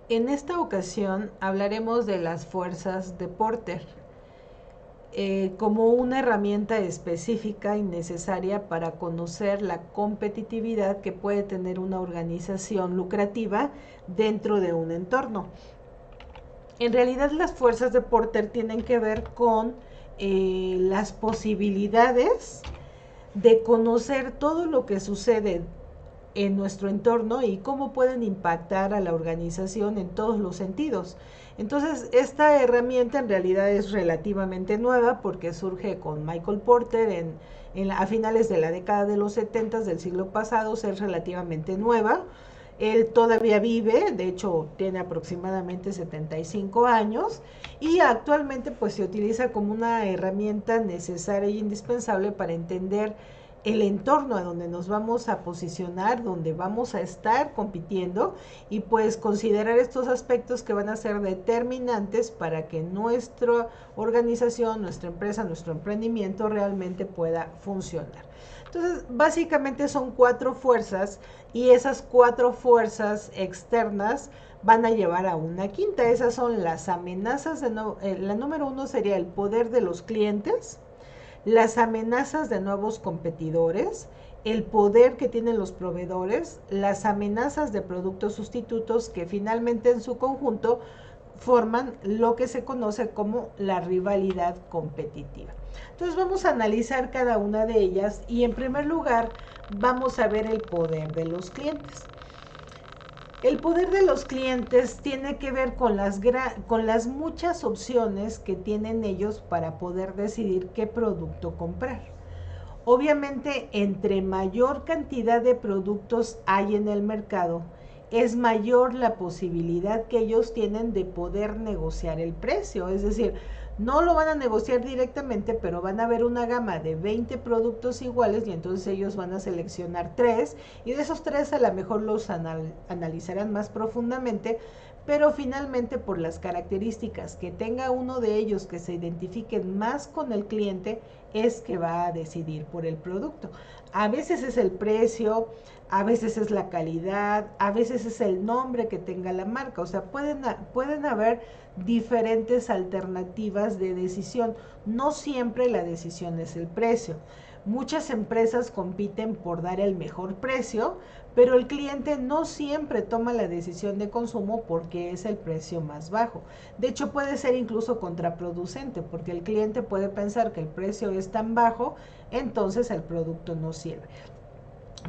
En esta ocasión hablaremos de las fuerzas de Porter como una herramienta específica y necesaria para conocer la competitividad que puede tener una organización lucrativa dentro de un entorno. En realidad las fuerzas de Porter tienen que ver con las posibilidades de conocer todo lo que sucede en nuestro entorno y cómo pueden impactar a la organización en todos los sentidos. Entonces, esta herramienta en realidad es relativamente nueva porque surge con Michael Porter a finales de la década de los 70 del siglo pasado, es relativamente nueva. Él todavía vive, de hecho tiene aproximadamente 75 años y actualmente pues se utiliza como una herramienta necesaria e indispensable para entender el entorno a donde nos vamos a posicionar, donde vamos a estar compitiendo y pues considerar estos aspectos que van a ser determinantes para que nuestra organización, nuestra empresa, nuestro emprendimiento realmente pueda funcionar. Entonces, básicamente son cuatro fuerzas y esas cuatro fuerzas externas van a llevar a una quinta. Esas son las amenazas la número uno sería el poder de los clientes, las amenazas de nuevos competidores, el poder que tienen los proveedores, las amenazas de productos sustitutos que finalmente en su conjunto forman lo que se conoce como la rivalidad competitiva. Entonces vamos a analizar cada una de ellas y en primer lugar vamos a ver el poder de los clientes. El poder de los clientes tiene que ver con las muchas opciones que tienen ellos para poder decidir qué producto comprar. Obviamente, entre mayor cantidad de productos hay en el mercado, es mayor la posibilidad que ellos tienen de poder negociar el precio. Es decir, no lo van a negociar directamente, pero van a ver una gama de 20 productos iguales y entonces ellos van a seleccionar 3 y de esos 3 a lo mejor los analizarán más profundamente, pero finalmente por las características que tenga uno de ellos que se identifiquen más con el cliente es que va a decidir por el producto. A veces es el precio, a veces es la calidad, a veces es el nombre que tenga la marca. O sea, pueden haber diferentes alternativas de decisión. No siempre la decisión es el precio. Muchas empresas compiten por dar el mejor precio, pero el cliente no siempre toma la decisión de consumo porque es el precio más bajo. De hecho, puede ser incluso contraproducente porque el cliente puede pensar que el precio es tan bajo, entonces el producto no sirve.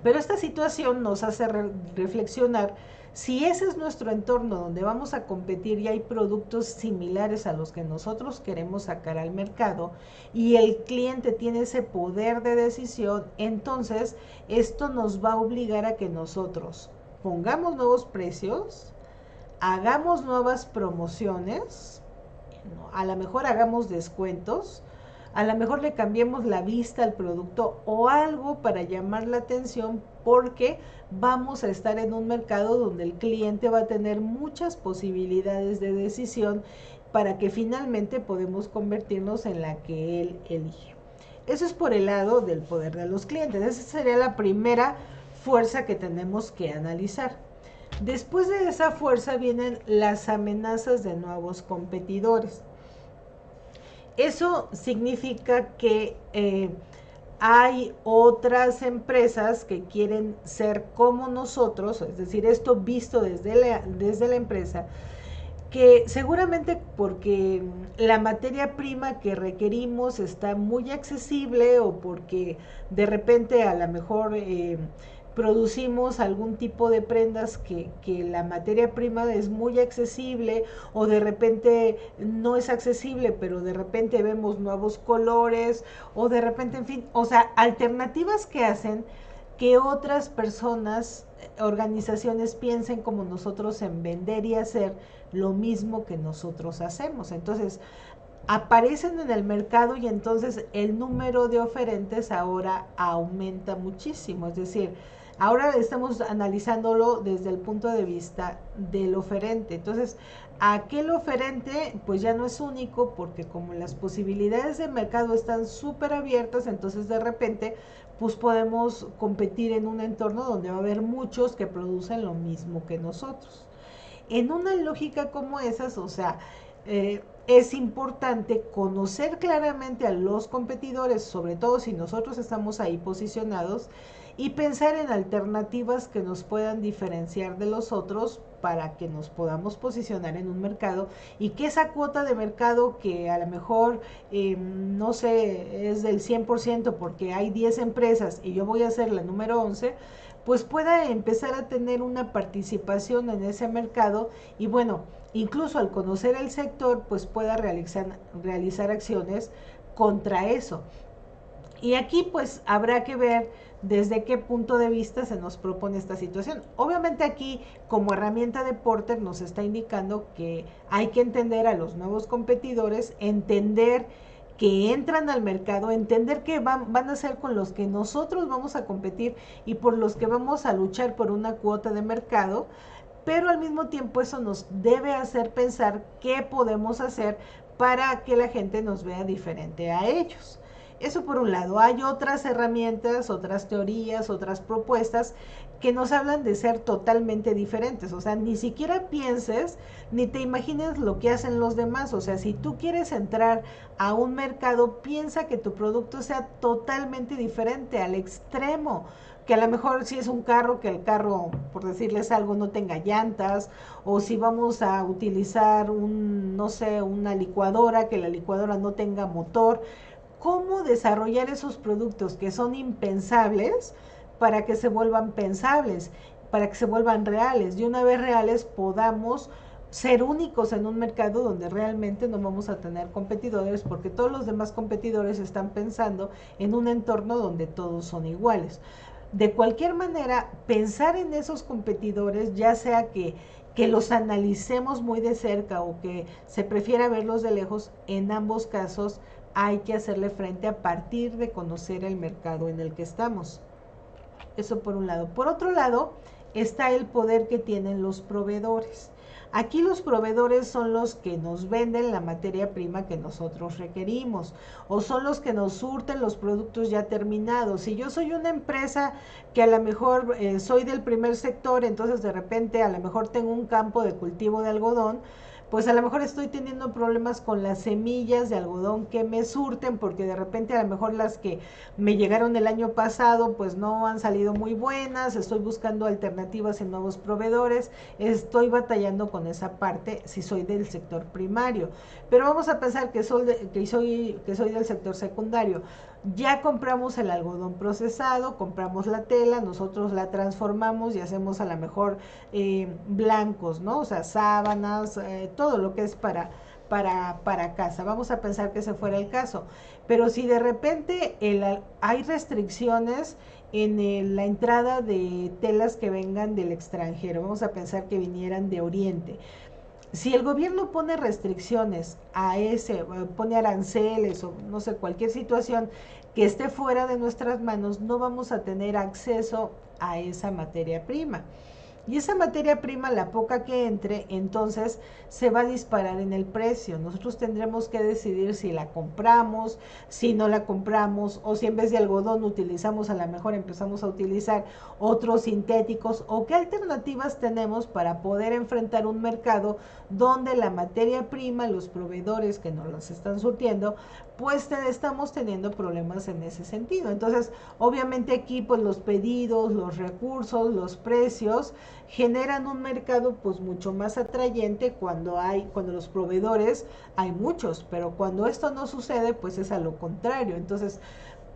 Pero esta situación nos hace reflexionar si ese es nuestro entorno donde vamos a competir y hay productos similares a los que nosotros queremos sacar al mercado y el cliente tiene ese poder de decisión, entonces esto nos va a obligar a que nosotros pongamos nuevos precios, hagamos nuevas promociones, a lo mejor hagamos descuentos, a lo mejor le cambiemos la vista al producto o algo para llamar la atención porque vamos a estar en un mercado donde el cliente va a tener muchas posibilidades de decisión para que finalmente podemos convertirnos en la que él elige. Eso es por el lado del poder de los clientes. Esa sería la primera fuerza que tenemos que analizar. Después de esa fuerza vienen las amenazas de nuevos competidores. Eso significa que hay otras empresas que quieren ser como nosotros, es decir, esto visto desde la empresa, que seguramente porque la materia prima que requerimos está muy accesible o porque de repente a lo mejor producimos algún tipo de prendas que la materia prima es muy accesible o de repente no es accesible, pero de repente vemos nuevos colores o de repente, en fin, o sea, alternativas que hacen que otras personas, organizaciones piensen como nosotros en vender y hacer lo mismo que nosotros hacemos. Entonces, aparecen en el mercado y entonces el número de oferentes ahora aumenta muchísimo. Es decir, ahora estamos analizándolo desde el punto de vista del oferente. Entonces, aquel oferente pues ya no es único porque como las posibilidades de mercado están súper abiertas, entonces de repente pues podemos competir en un entorno donde va a haber muchos que producen lo mismo que nosotros. en una lógica como esas, o sea, es importante conocer claramente a los competidores, sobre todo si nosotros estamos ahí posicionados, y pensar en alternativas que nos puedan diferenciar de los otros para que nos podamos posicionar en un mercado y que esa cuota de mercado que a lo mejor, no sé, es del 100% porque hay 10 empresas y yo voy a ser la número 11, pues pueda empezar a tener una participación en ese mercado y bueno, incluso al conocer el sector, pues pueda realizar acciones contra eso. Y aquí pues habrá que ver desde qué punto de vista se nos propone esta situación. Obviamente aquí como herramienta de Porter nos está indicando que hay que entender a los nuevos competidores, entender que entran al mercado, entender que van a ser con los que nosotros vamos a competir y por los que vamos a luchar por una cuota de mercado, pero al mismo tiempo eso nos debe hacer pensar qué podemos hacer para que la gente nos vea diferente a ellos. Eso por un lado. Hay otras herramientas, otras teorías, otras propuestas que nos hablan de ser totalmente diferentes. O sea, ni siquiera pienses ni te imagines lo que hacen los demás. O sea, si tú quieres entrar a un mercado, piensa que tu producto sea totalmente diferente, al extremo. Que a lo mejor si es un carro, que el carro, por decirles algo, no tenga llantas, o si vamos a utilizar no sé, una licuadora, que la licuadora no tenga motor. Cómo desarrollar esos productos que son impensables para que se vuelvan pensables, para que se vuelvan reales. Y una vez reales podamos ser únicos en un mercado donde realmente no vamos a tener competidores, porque todos los demás competidores están pensando en un entorno donde todos son iguales. De cualquier manera, pensar en esos competidores, ya sea que los analicemos muy de cerca o que se prefiera verlos de lejos, en ambos casos hay que hacerle frente a partir de conocer el mercado en el que estamos. Eso por un lado. Por otro lado, está el poder que tienen los proveedores. Aquí los proveedores son los que nos venden la materia prima que nosotros requerimos o son los que nos surten los productos ya terminados. Si yo soy una empresa que a lo mejor soy del primer sector, entonces de repente a lo mejor tengo un campo de cultivo de algodón, pues a lo mejor estoy teniendo problemas con las semillas de algodón que me surten, porque de repente a lo mejor las que me llegaron el año pasado pues no han salido muy buenas, estoy buscando alternativas en nuevos proveedores, estoy batallando con esa parte si soy del sector primario. Pero vamos a pensar que soy del sector secundario. Ya compramos el algodón procesado, compramos la tela, nosotros la transformamos y hacemos a lo mejor blancos, ¿no? O sea, sábanas, todo lo que es para casa. Vamos a pensar que ese fuera el caso. Pero si de repente hay restricciones en la entrada de telas que vengan del extranjero, vamos a pensar que vinieran de Oriente. Si el gobierno pone restricciones a pone aranceles o no sé, cualquier situación que esté fuera de nuestras manos, no vamos a tener acceso a esa materia prima. Y esa materia prima, la poca que entre, entonces se va a disparar en el precio. Nosotros tendremos que decidir si la compramos, si no la compramos, o si en vez de algodón utilizamos, a lo mejor empezamos a utilizar otros sintéticos, o qué alternativas tenemos para poder enfrentar un mercado donde la materia prima, los proveedores que nos las están surtiendo, pues estamos teniendo problemas en ese sentido. Entonces, obviamente aquí pues los pedidos, los recursos, los precios generan un mercado pues mucho más atrayente cuando los proveedores hay muchos, pero cuando esto no sucede pues es a lo contrario. Entonces,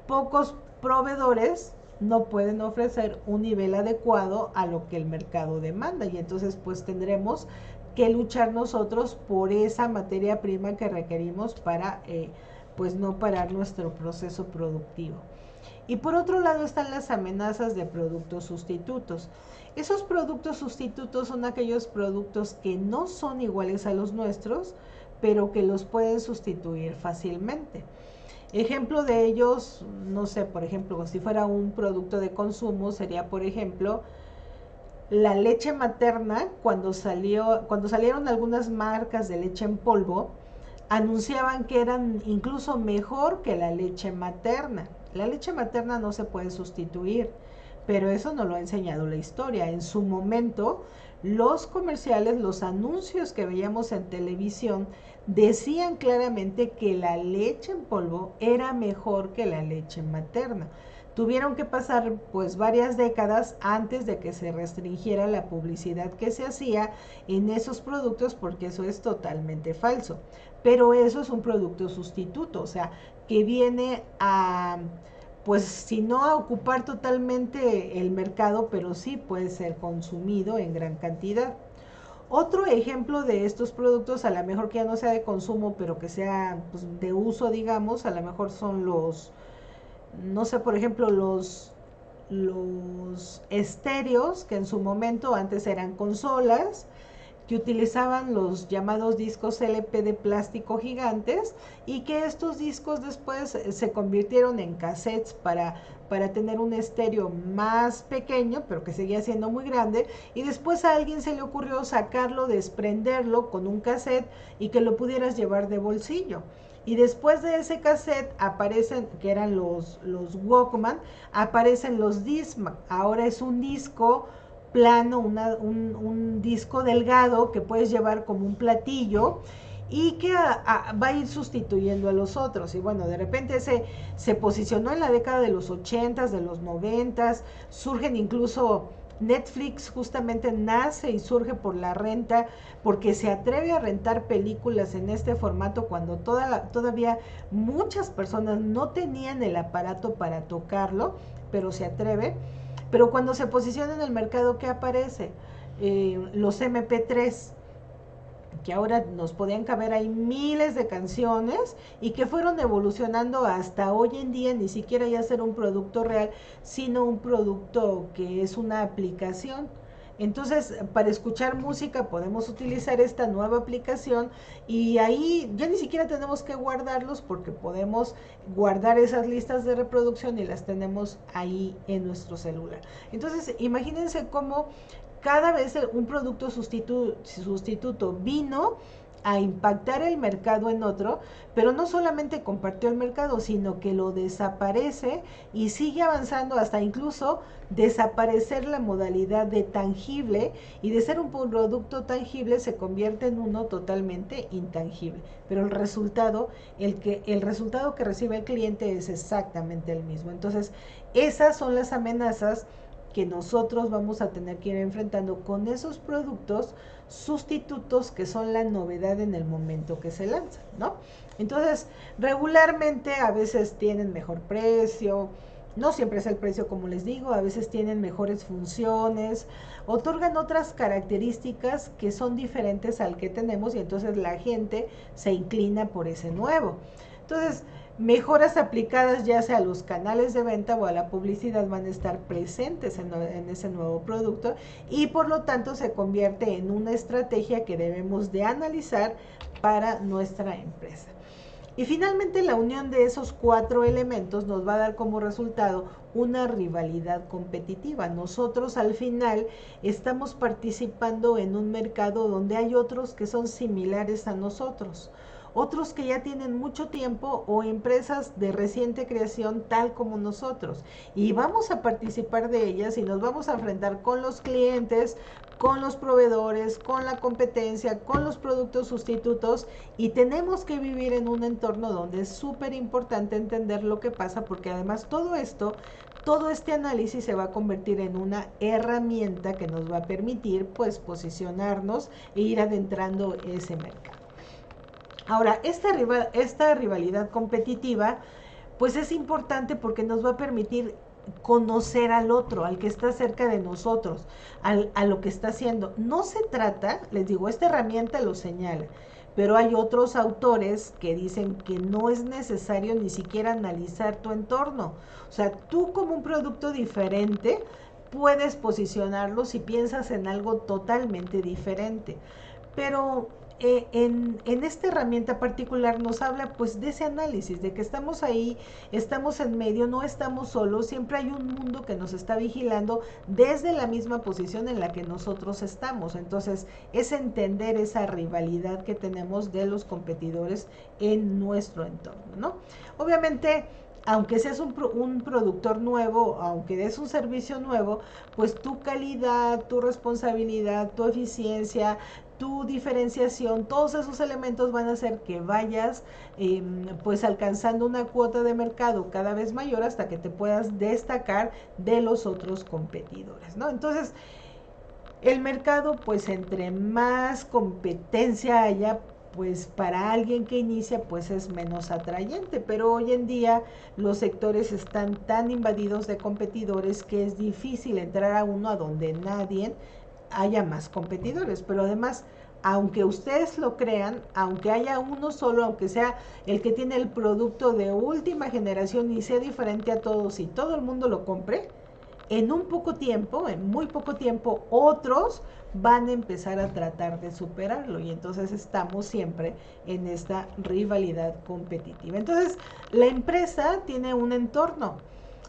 pocos proveedores no pueden ofrecer un nivel adecuado a lo que el mercado demanda y entonces pues tendremos que luchar nosotros por esa materia prima que requerimos para pues no parar nuestro proceso productivo. Y por otro lado están las amenazas de productos sustitutos. Esos productos sustitutos son aquellos productos que no son iguales a los nuestros, pero que los pueden sustituir fácilmente. Ejemplo de ellos, no sé, por ejemplo, si fuera un producto de consumo, sería, por ejemplo, la leche materna. Cuando salieron algunas marcas de leche en polvo, anunciaban que eran incluso mejor que la leche materna. La leche materna no se puede sustituir, pero eso nos lo ha enseñado la historia. En su momento, los comerciales, los anuncios que veíamos en televisión decían claramente que la leche en polvo era mejor que la leche materna. Tuvieron que pasar pues varias décadas antes de que se restringiera la publicidad que se hacía en esos productos, porque eso es totalmente falso. Pero eso es un producto sustituto, o sea, que viene a, pues si no a ocupar totalmente el mercado, pero sí puede ser consumido en gran cantidad. Otro ejemplo de estos productos, a lo mejor que ya no sea de consumo, pero que sea pues, de uso, digamos, a lo mejor son los, no sé, por ejemplo, los estéreos, que en su momento antes eran consolas, que utilizaban los llamados discos LP de plástico gigantes, y que estos discos después se convirtieron en cassettes para tener un estéreo más pequeño, pero que seguía siendo muy grande, y después a alguien se le ocurrió sacarlo, desprenderlo con un cassette y que lo pudieras llevar de bolsillo. Y después de ese cassette aparecen, que eran los Walkman, aparecen los Discman. Ahora es un disco plano, un disco delgado que puedes llevar como un platillo y que va a ir sustituyendo a los otros. Y bueno, de repente se posicionó en la década de los 80s, de los 90s, surgen incluso Netflix justamente nace y surge por la renta, porque se atreve a rentar películas en este formato cuando todavía muchas personas no tenían el aparato para tocarlo, pero se atreve. Pero cuando se posiciona en el mercado, ¿qué aparece? Los MP3, que ahora nos podían caber ahí miles de canciones y que fueron evolucionando hasta hoy en día, ni siquiera ya ser un producto real, sino un producto que es una aplicación. Entonces, para escuchar música podemos utilizar esta nueva aplicación y ahí ya ni siquiera tenemos que guardarlos, porque podemos guardar esas listas de reproducción y las tenemos ahí en nuestro celular. Entonces, imagínense cómo cada vez un producto sustituto vino a impactar el mercado en otro, pero no solamente compartió el mercado, sino que lo desaparece y sigue avanzando hasta incluso desaparecer la modalidad de tangible, y de ser un producto tangible se convierte en uno totalmente intangible. Pero el resultado que recibe el cliente es exactamente el mismo. Entonces, esas son las amenazas que nosotros vamos a tener que ir enfrentando con esos productos sustitutos que son la novedad en el momento que se lanzan, ¿no? Entonces, regularmente a veces tienen mejor precio, no siempre es el precio como les digo, a veces tienen mejores funciones, otorgan otras características que son diferentes al que tenemos, y entonces la gente se inclina por ese nuevo. Entonces, mejoras aplicadas ya sea a los canales de venta o a la publicidad van a estar presentes en ese nuevo producto, y por lo tanto se convierte en una estrategia que debemos de analizar para nuestra empresa. Y finalmente, la unión de esos 4 elementos nos va a dar como resultado una rivalidad competitiva. Nosotros al final estamos participando en un mercado donde hay otros que son similares a nosotros, otros que ya tienen mucho tiempo o empresas de reciente creación tal como nosotros, y vamos a participar de ellas y nos vamos a enfrentar con los clientes, con los proveedores, con la competencia, con los productos sustitutos, y tenemos que vivir en un entorno donde es súper importante entender lo que pasa, porque además todo este análisis se va a convertir en una herramienta que nos va a permitir pues posicionarnos e ir adentrando ese mercado. Ahora, esta rivalidad competitiva pues es importante porque nos va a permitir conocer al otro, al que está cerca de nosotros, a lo que está haciendo. No se trata, les digo, esta herramienta lo señala, pero hay otros autores que dicen que no es necesario ni siquiera analizar tu entorno. O sea, tú como un producto diferente puedes posicionarlo si piensas en algo totalmente diferente. Pero en esta herramienta particular nos habla pues de ese análisis, de que estamos ahí, estamos en medio, no estamos solos, siempre hay un mundo que nos está vigilando desde la misma posición en la que nosotros estamos. Entonces es entender esa rivalidad que tenemos de los competidores en nuestro entorno, ¿no? Obviamente aunque seas un productor nuevo, aunque des un servicio nuevo, pues tu calidad, tu responsabilidad, tu eficiencia, tu diferenciación, todos esos elementos van a hacer que vayas pues alcanzando una cuota de mercado cada vez mayor hasta que te puedas destacar de los otros competidores, ¿no? Entonces, el mercado, pues entre más competencia haya, pues para alguien que inicia, pues es menos atrayente. Pero hoy en día los sectores están tan invadidos de competidores que es difícil entrar a uno a donde nadie haya más competidores. Pero además, aunque ustedes lo crean, aunque haya uno solo, aunque sea el que tiene el producto de última generación y sea diferente a todos y todo el mundo lo compre, en un poco tiempo, en muy poco tiempo, otros van a empezar a tratar de superarlo y entonces estamos siempre en esta rivalidad competitiva. Entonces, la empresa tiene un entorno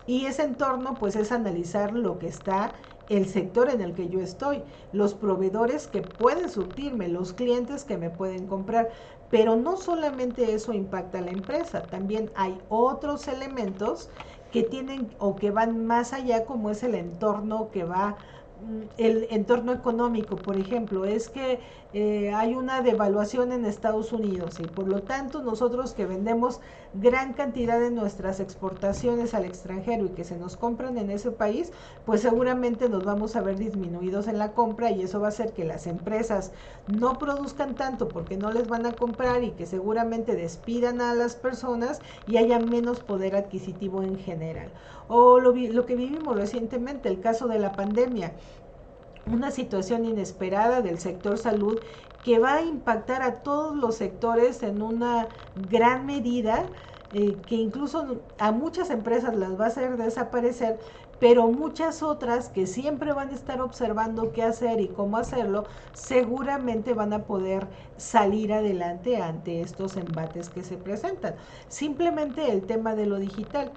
y ese entorno pues es analizar lo que está el sector en el que yo estoy, los proveedores que pueden surtirme, los clientes que me pueden comprar, pero no solamente eso impacta a la empresa, también hay otros elementos que tienen o que van más allá, como es el entorno que va, el entorno económico, por ejemplo, es que hay una devaluación en Estados Unidos y por lo tanto nosotros que vendemos gran cantidad de nuestras exportaciones al extranjero y que se nos compran en ese país, pues seguramente nos vamos a ver disminuidos en la compra y eso va a hacer que las empresas no produzcan tanto porque no les van a comprar y que seguramente despidan a las personas y haya menos poder adquisitivo en general. O lo que vivimos recientemente, el caso de la pandemia, una situación inesperada del sector salud que va a impactar a todos los sectores en una gran medida, que incluso a muchas empresas las va a hacer desaparecer, pero muchas otras que siempre van a estar observando qué hacer y cómo hacerlo, seguramente van a poder salir adelante ante estos embates que se presentan. Simplemente el tema de lo digital,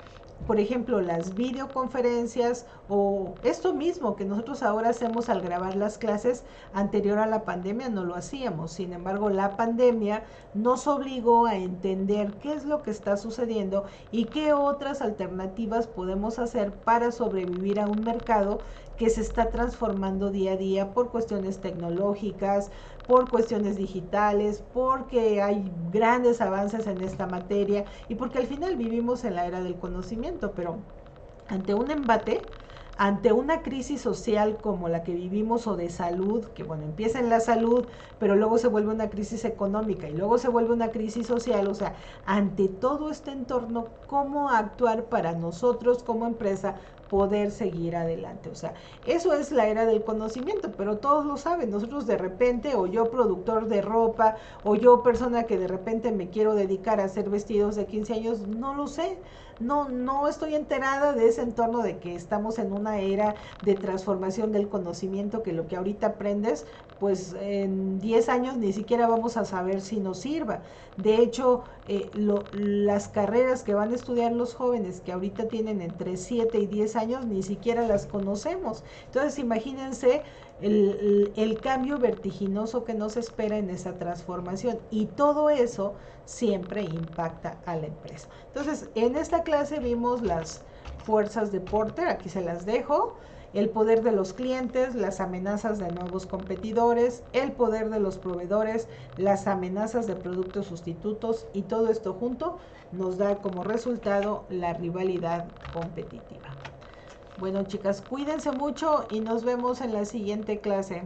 por ejemplo, las videoconferencias o esto mismo que nosotros ahora hacemos al grabar las clases, anterior a la pandemia no lo hacíamos. Sin embargo, la pandemia nos obligó a entender qué es lo que está sucediendo y qué otras alternativas podemos hacer para sobrevivir a un mercado que se está transformando día a día por cuestiones tecnológicas, por cuestiones digitales, porque hay grandes avances en esta materia y porque al final vivimos en la era del conocimiento, pero ante un embate, ante una crisis social como la que vivimos o de salud, que bueno, empieza en la salud, pero luego se vuelve una crisis económica y luego se vuelve una crisis social, o sea, ante todo este entorno, ¿cómo actuar para nosotros como empresa poder seguir adelante? O sea, eso es la era del conocimiento, pero todos lo saben. Nosotros de repente, o yo productor de ropa, o yo persona que de repente me quiero dedicar a hacer vestidos de 15 años, no lo sé. No estoy enterada de ese entorno de que estamos en una era de transformación del conocimiento, que lo que ahorita aprendes, pues en 10 años ni siquiera vamos a saber si nos sirva. De hecho, las carreras que van a estudiar los jóvenes que ahorita tienen entre 7 y 10 años, ni siquiera las conocemos. Entonces, imagínense el cambio vertiginoso que nos espera en esa transformación y todo eso siempre impacta a la empresa. Entonces, en esta clase vimos las fuerzas de Porter, aquí se las dejo, el poder de los clientes, las amenazas de nuevos competidores, el poder de los proveedores, las amenazas de productos sustitutos y todo esto junto nos da como resultado la rivalidad competitiva. Bueno, chicas, cuídense mucho y nos vemos en la siguiente clase.